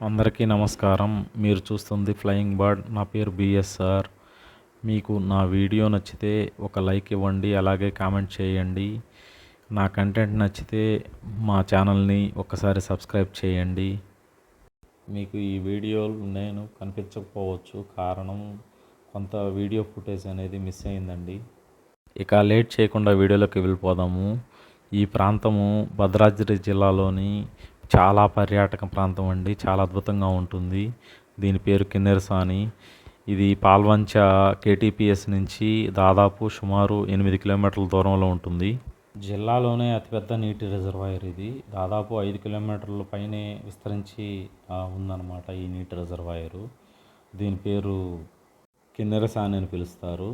అందరికీ నమస్కారం. మీరు చూస్తుంది ఫ్లయింగ్ బర్డ్. నా పేరు బిఎస్ఆర్. మీకు నా వీడియో నచ్చితే ఒక లైక్ ఇవ్వండి, అలాగే కామెంట్ చేయండి. నా కంటెంట్ నచ్చితే మా ఛానల్ని ఒకసారి సబ్స్క్రైబ్ చేయండి. మీకు ఈ వీడియోలు నేను కనిపించకపోవచ్చు, కారణం కొంత వీడియో ఫుటేజ్ అనేది మిస్ అయిందండి. ఇక లేట్ చేయకుండా వీడియోలోకి వెళ్ళిపోదాము. ఈ ప్రాంతము భద్రాద్రి జిల్లాలోని చాలా పర్యాటక ప్రాంతం అండి. చాలా అద్భుతంగా ఉంటుంది. దీని పేరు కిన్నెరసాని. ఇది పాల్వంచ కేటీపీఎస్ నుంచి దాదాపు సుమారు 8 కిలోమీటర్ల దూరంలో ఉంటుంది. జిల్లాలోనే అతిపెద్ద నీటి రిజర్వాయర్ ఇది. దాదాపు 5 కిలోమీటర్ల పైనే విస్తరించి ఉందన్నమాట ఈ నీటి రిజర్వాయరు. దీని పేరు కిన్నెరసాని అని పిలుస్తారు.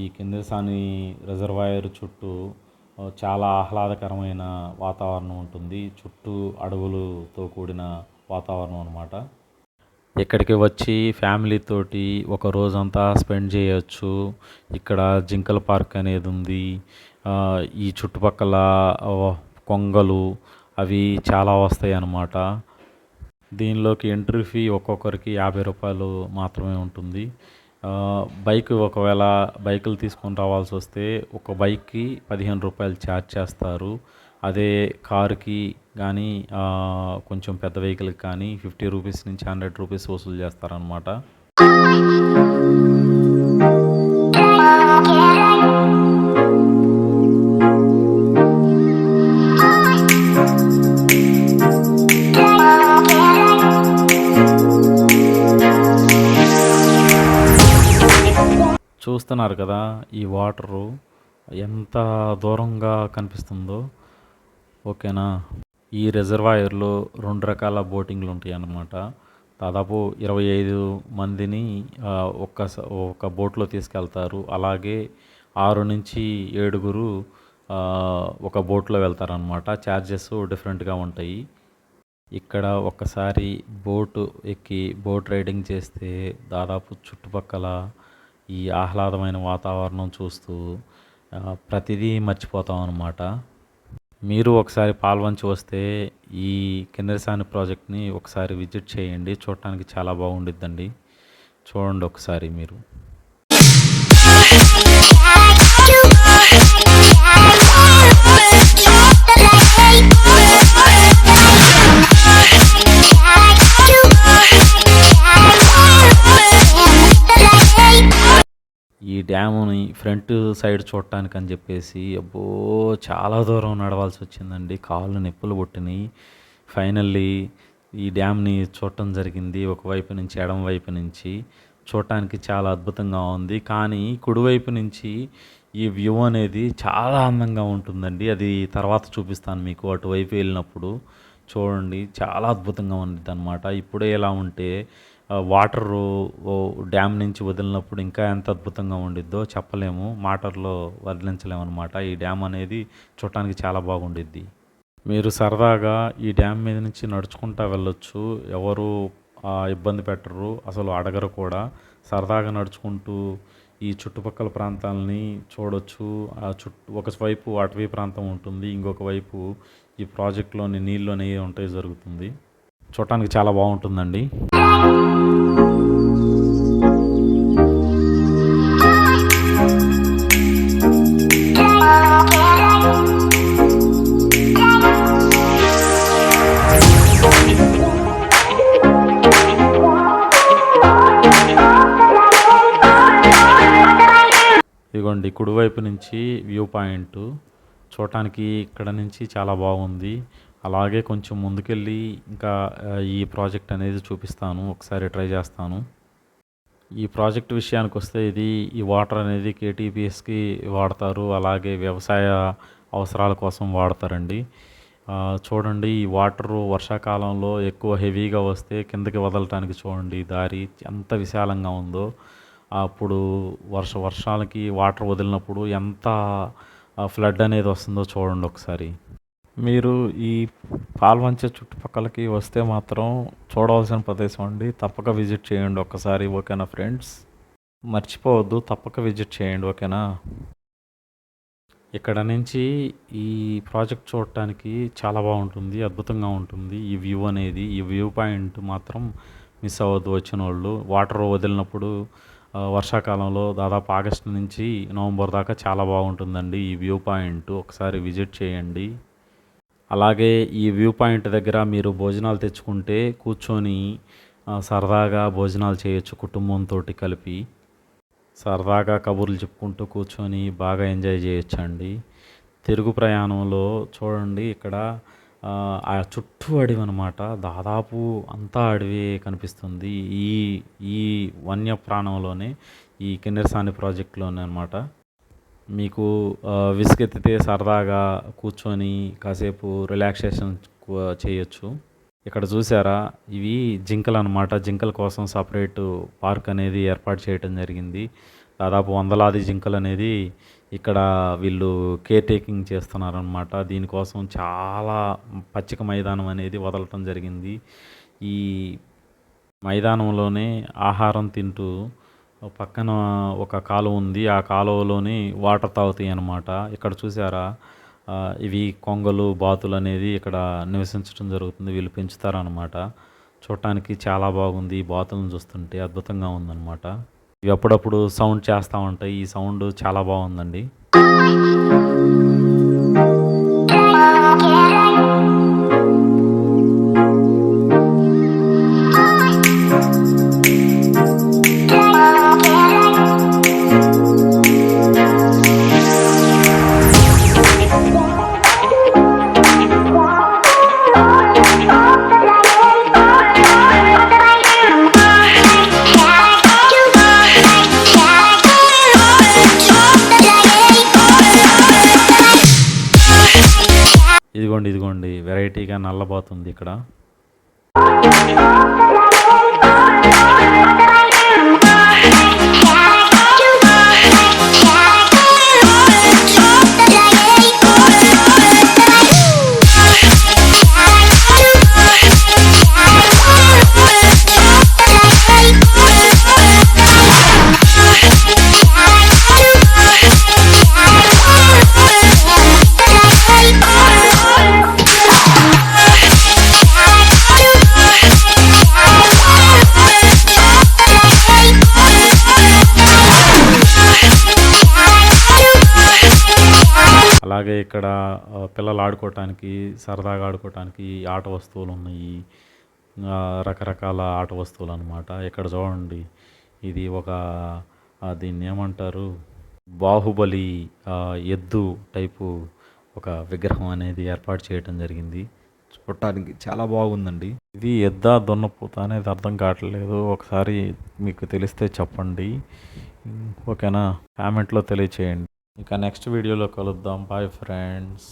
ఈ కిన్నెరసాని రిజర్వాయర్ చుట్టూ చాలా ఆహ్లాదకరమైన వాతావరణం ఉంటుంది. చుట్టూ అడవులతో కూడిన వాతావరణం అన్నమాట. ఇక్కడికి వచ్చి ఫ్యామిలీతోటి ఒక రోజంతా స్పెండ్ చేయొచ్చు. ఇక్కడ జింకల పార్క్ అనేది ఉంది. ఈ చుట్టుపక్కల కొంగలు అవి చాలా వస్తాయి అన్నమాట. దీనిలోకి ఎంట్రీ ఫీ ఒక్కొక్కరికి 50 రూపాయలు మాత్రమే ఉంటుంది. ఒకవేళ బైకులు తీసుకొని రావాల్సి వస్తే ఒక బైక్కి 15 రూపాయలు ఛార్జ్ చేస్తారు. అదే కారుకి కానీ కొంచెం పెద్ద వెహికల్కి కానీ 50 రూపీస్ నుంచి 100 రూపీస్ వసూలు చేస్తారనమాట. చూస్తున్నారు కదా ఈ వాటరు ఎంత దూరంగా కనిపిస్తుందో. ఓకేనా. ఈ రిజర్వాయర్లో 2 రకాల బోటింగ్లు ఉంటాయి అన్నమాట. దాదాపు 25 మందిని ఒక బోట్లో తీసుకెళ్తారు. అలాగే 6 నుంచి 7 ఒక బోట్లో వెళ్తారనమాట. ఛార్జెస్ డిఫరెంట్గా ఉంటాయి. ఇక్కడ ఒక్కసారి బోటు ఎక్కి బోట్ రైడింగ్ చేస్తే దాదాపు చుట్టుపక్కల ఈ ఆహ్లాదమైన వాతావరణం చూస్తూ ప్రతిదీ మర్చిపోతాం అన్నమాట. మీరు ఒకసారి పాల్వంచి వస్తే ఈ కిన్నెరసాని ప్రాజెక్ట్ని ఒకసారి విజిట్ చేయండి. చూడటానికి చాలా బాగుండిద్దండి. చూడండి ఒకసారి మీరు. ఈ డ్యాముని ఫ్రంట్ సైడ్ చూడటానికి అని చెప్పేసి చాలా దూరం నడవాల్సి వచ్చిందండి. కాళ్ళు నొప్పులు పుట్టినాయి. ఫైనల్లీ ఈ డ్యామ్ని చూడటం జరిగింది. ఒకవైపు నుంచి ఎడమ వైపు నుంచి చూడటానికి చాలా అద్భుతంగా ఉంది. కానీ కుడివైపు నుంచి ఈ వ్యూ అనేది చాలా అందంగా ఉంటుందండి. అది తర్వాత చూపిస్తాను మీకు. అటువైపు వెళ్ళినప్పుడు చూడండి, చాలా అద్భుతంగా ఉంటుంది అన్నమాట. ఇప్పుడే ఎలా ఉంటే వాటరు డ్యామ్ నుంచి వదిలినప్పుడు ఇంకా ఎంత అద్భుతంగా ఉండిద్దో చెప్పలేము, మాటల్లో వర్ణించలేము అనమాట. ఈ డ్యామ్ అనేది చూడటానికి చాలా బాగుండిద్ది. మీరు సరదాగా ఈ డ్యామ్ మీద నుంచి నడుచుకుంటూ వెళ్ళొచ్చు. ఎవరు ఇబ్బంది పెట్టరు, అసలు అడగరు కూడా. సరదాగా నడుచుకుంటూ ఈ చుట్టుపక్కల ప్రాంతాలని చూడొచ్చు. ఒకవైపు అటవీ ప్రాంతం ఉంటుంది, ఇంకొక వైపు ఈ ప్రాజెక్టులోని నీళ్ళు అనేవి ఉంటాయి జరుగుతుంది. చూడటానికి చాలా బాగుంటుందండి. ఇదిగోండి కుడివైపు నుంచి వ్యూ పాయింట్ చూడటానికి ఇక్కడ నుంచి చాలా బాగుంది. అలాగే కొంచెం ముందుకెళ్ళి ఇంకా ఈ ప్రాజెక్ట్ అనేది చూపిస్తాను, ఒకసారి ట్రై చేస్తాను. ఈ ప్రాజెక్ట్ విషయానికి వస్తే ఈ వాటర్ అనేది కేటీపీఎస్కి వాడతారు, అలాగే వ్యవసాయ అవసరాల కోసం వాడతారండి. చూడండి, ఈ వాటరు వర్షాకాలంలో ఎక్కువ హెవీగా వస్తే కిందకి వదలటానికి చూడండి దారి ఎంత విశాలంగా ఉందో. అప్పుడు వర్షాలకి వాటర్ వదిలినప్పుడు ఎంత ఫ్లడ్ అనేది వస్తుందో చూడండి ఒకసారి. మీరు ఈ పాల్వంచ చుట్టుపక్కలకి వస్తే మాత్రం చూడవలసిన ప్రదేశం అండి. తప్పక విజిట్ చేయండి ఒక్కసారి. ఓకేనా ఫ్రెండ్స్, మర్చిపోవద్దు, తప్పక విజిట్ చేయండి. ఓకేనా. ఇక్కడ నుంచి ఈ ప్రాజెక్ట్ చూడటానికి చాలా బాగుంటుంది, అద్భుతంగా ఉంటుంది. ఈ వ్యూ అనేది, ఈ వ్యూ పాయింట్ మాత్రం మిస్ అవ్వద్దు వచ్చిన వాళ్ళు. వాటర్ వదిలినప్పుడు వర్షాకాలంలో దాదాపు ఆగస్టు నుంచి నవంబర్ దాకా చాలా బాగుంటుందండి ఈ వ్యూ పాయింట్. ఒకసారి విజిట్ చేయండి. అలాగే ఈ వ్యూ పాయింట్ దగ్గర మీరు భోజనాలు తెచ్చుకుంటే కూర్చొని సరదాగా భోజనాలు చేయొచ్చు కుటుంబంతో కలిపి. సరదాగా కబుర్లు చెప్పుకుంటూ కూర్చొని బాగా ఎంజాయ్ చేయొచ్చండి. తిరుగు ప్రయాణంలో చూడండి ఇక్కడ ఆ చుట్టూ అడవి అనమాట. దాదాపు అంతా అడవి కనిపిస్తుంది ఈ ఈ వన్యప్రాణంలోనే, ఈ కిన్నెరసాని ప్రాజెక్టులోనే అనమాట. మీకు విసుగెత్తితే సరదాగా కూర్చొని కాసేపు రిలాక్సేషన్ చేయొచ్చు. ఇక్కడ చూసారా, ఇవి జింకలు అనమాట. జింకల కోసం సపరేట్ పార్క్ అనేది ఏర్పాటు చేయడం జరిగింది. దాదాపు వందలాది జింకలు అనేది ఇక్కడ వీళ్ళు కేర్ టేకింగ్ చేస్తున్నారనమాట. దీనికోసం చాలా పచ్చిక మైదానం అనేది వదలటం జరిగింది. ఈ మైదానంలోనే ఆహారం తింటూ పక్కన ఒక కాలువ ఉంది, ఆ కాలువలోని వాటర్ తాగుతాయి అన్నమాట. ఇక్కడ చూసారా, ఇవి కొంగలు బాతులు అనేది ఇక్కడ నివసించడం జరుగుతుంది. వీళ్ళు పెంచుతారనమాట. చూడటానికి చాలా బాగుంది. ఈ బాతులను చూస్తుంటే అద్భుతంగా ఉందన్నమాట. ఇవి అప్పుడప్పుడు సౌండ్ చేస్తూ ఉంటాయి. ఈ సౌండ్ చాలా బాగుందండి. ఇదిగోండి వెరైటీగా నల్లబోతుంది ఇక్కడ. అలాగే ఇక్కడ పిల్లలు ఆడుకోవటానికి, సరదాగా ఆడుకోవటానికి ఆట వస్తువులు ఉన్నాయి. రకరకాల ఆట వస్తువులు అనమాట. ఇక్కడ చూడండి, ఇది ఒక దీన్ని ఏమంటారు, బాహుబలి ఎద్దు టైపు ఒక విగ్రహం అనేది ఏర్పాటు చేయటం జరిగింది. చూడటానికి చాలా బాగుందండి. ఇది ఎద్దా దున్నపోత అనేది అర్థం కావట్లేదు. ఒకసారి మీకు తెలిస్తే చెప్పండి, ఓకేనా? కామెంట్లో తెలియచేయండి. ఇక నెక్స్ట్ వీడియోలో కలుద్దాం. Bye friends.